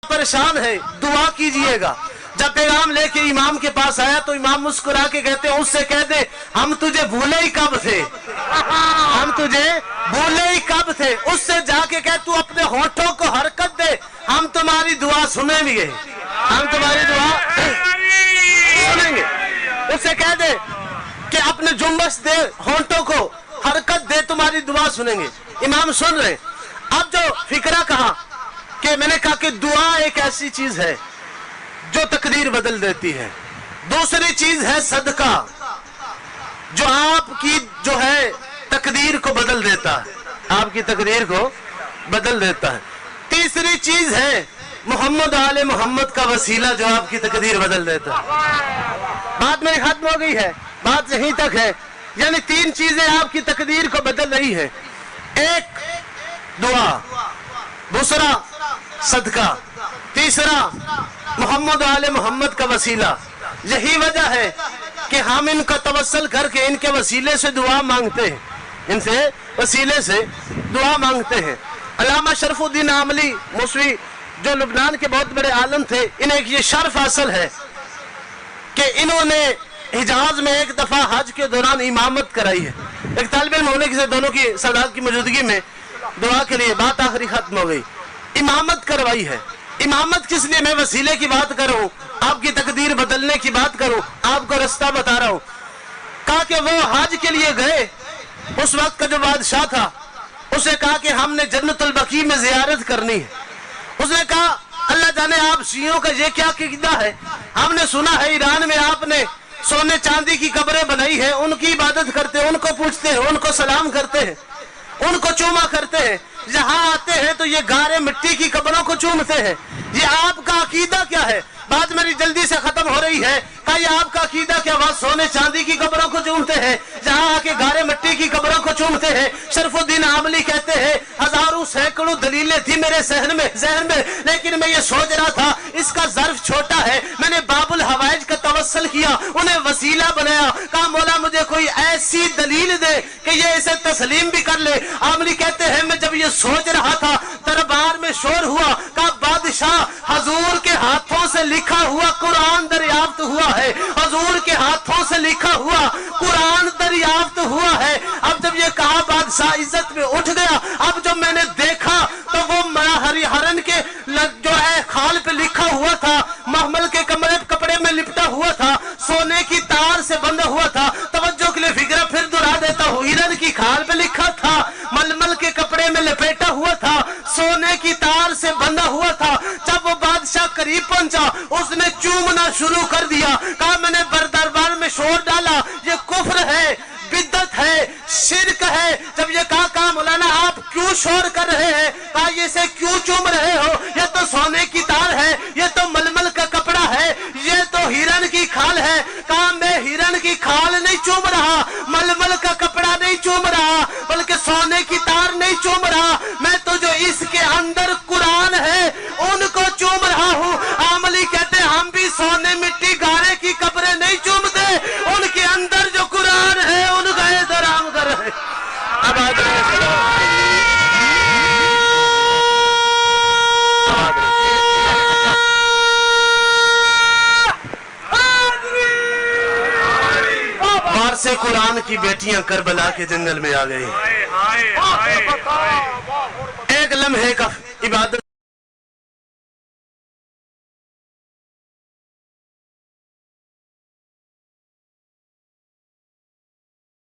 परेशान है, दुआ कीजिएगा। जब पैगाम लेके इमाम के पास आया तो इमाम मुस्कुरा के कहते हैं, उससे कह दे हम तुझे भूले ही कब थे, हम तुझे भूले ही कब थे। उससे जाके कह तू अपने होठों को हरकत दे, हम तुम्हारी दुआ सुनेंगे, हम तुम्हारी दुआ सुनेंगे। उससे कह दे कि अपने जुम्बश दे, होठों को हरकत दे, तुम्हारी दुआ सुनेंगे। इमाम सुन रहे। अब जो फिक्रा कहा कि मैंने कहा कि दुआ एक ऐसी चीज है जो तकदीर बदल देती है। दूसरी चीज है सदका, जो आपकी जो है तकदीर को बदल देता है, आपकी तकदीर को बदल देता है। तीसरी चीज है मोहम्मद आले मोहम्मद का वसीला, जो आपकी तकदीर बदल देता है। बात मेरी खत्म हो गई है, बात यहीं तक है। यानी तीन चीजें आपकी तकदीर को बदल रही है। एक दुआ, दूसरा सदका, तीसरा मोहम्मद आले मोहम्मद का वसीला। यही वजह है कि हम इनका तवस्सल करके इनके वसीले से दुआ मांगते हैं, इनसे वसीले से दुआ मांगते हैं। अल्लामा शरफुद्दीन आमली मौसवी जो लुबनान के बहुत बड़े आलम थे, इन्हें ये शर्फ हासिल है कि इन्होंने हिजाज में एक दफा हज के दौरान इमामत कराई है। एक तालिब इल्म होने से दोनों की सदात की मौजूदगी में दुआ के लिए बात आखिरी खत्म हो गई। इमामत करवाई है। इमामत किस लिए? मैं वसीले की बात कर रहा हूँ, आपकी तकदीर बदलने की बात करूँ, आपको रास्ता बता रहा हूँ। कहा कि वो हज के लिए गए, उस वक्त का जो बादशाह था उसे कहा कि हमने जन्नतुल बकी में जियारत करनी है। उसने कहा अल्लाह जाने आप शियों का ये क्या अकीदा है, हमने सुना है ईरान में आपने सोने चांदी की कब्रें बनाई है, उनकी इबादत करते हैं, उनको पूछते हैं, उनको सलाम करते हैं, उनको चूमा करते हैं। यहाँ आते हैं तो ये गारे मिट्टी की कब्रों को चूमते हैं। ये आपका अकीदा क्या है? बात मेरी जल्दी से खत्म हो रही है। क्या ये आपका अकीदा क्या? वह सोने चांदी की कब्रों को चूमते हैं, जहाँ आके गारे मिट्टी की कब्रों को चूमते हैं। शरफुद्दीन आमली कहते हैं हजारों सैकड़ों दलीलें थी मेरे जहन में, लेकिन मैं ये सोच रहा था इसका ज़र्फ छोटा है। मैंने बाबुल हवाइज का तवस्सल किया, उन्हें वसीला बनाया। कहा मौला मुझे कोई ऐसी दलील दे कि ये इसे तस्लीम भी कर ले। आमली कहते हैं मैं जब ये सोच रहा था दरबार में शोर हुआ। कहा बादशाह हजूर के हाथों से लिखा हुआ कुरान दरियाफ्त हुआ है, हजूर के हाथों से लिखा हुआ कुरान दरियाफ्त हुआ है। अब जब ये कहा बादशाह इज्जत में उठ गया। अब जब मैंने देखा तो वो हरिहरन के जो है खाल पे लिखा हुआ था, महमल के कपड़े में लिपटा हुआ था, सोने की तार से बंधा हुआ था। तवज्जो के लिए फिक्र फिर दोहरा देता हूँ, हिरन की खाल पे लिखा था, मलमल के कपड़े में लपेटा हुआ था, सोने की तार से बंधा हुआ था। जब वो बादशाह करीब पहुंचा उसने चूमना शुरू कर दिया। कहा मैंने दरबार में शोर डाला, ये कुफ्र है, बिद्दत है, शिरक है। जब ये कहा मौलाना आप क्यों शोर कर रहे हैं? कहा ये से क्यों चूम रहे हो? ये तो सोने की तार है, ये तो मलमल का कपड़ा है, ये तो हिरन की खाल है। कहा मैं हिरन की खाल नहीं चूम रहा, मलमल का कपड़ा नहीं चूम रहा, बल्कि सोने की तार नहीं चूम रहा, मैं तो जो इसके अंदर कुरान है उनको चूम रहा हूँ। आमली कहते हम भी सोने मिट्टी गारे की कब्रें नहीं चूमते, उनके अंदर जो कुरान है उनका एहतराम कर रहे। बाहर से कुरान की बेटियां करबला के जंगल में आ गई। एक लम्हे का इबादत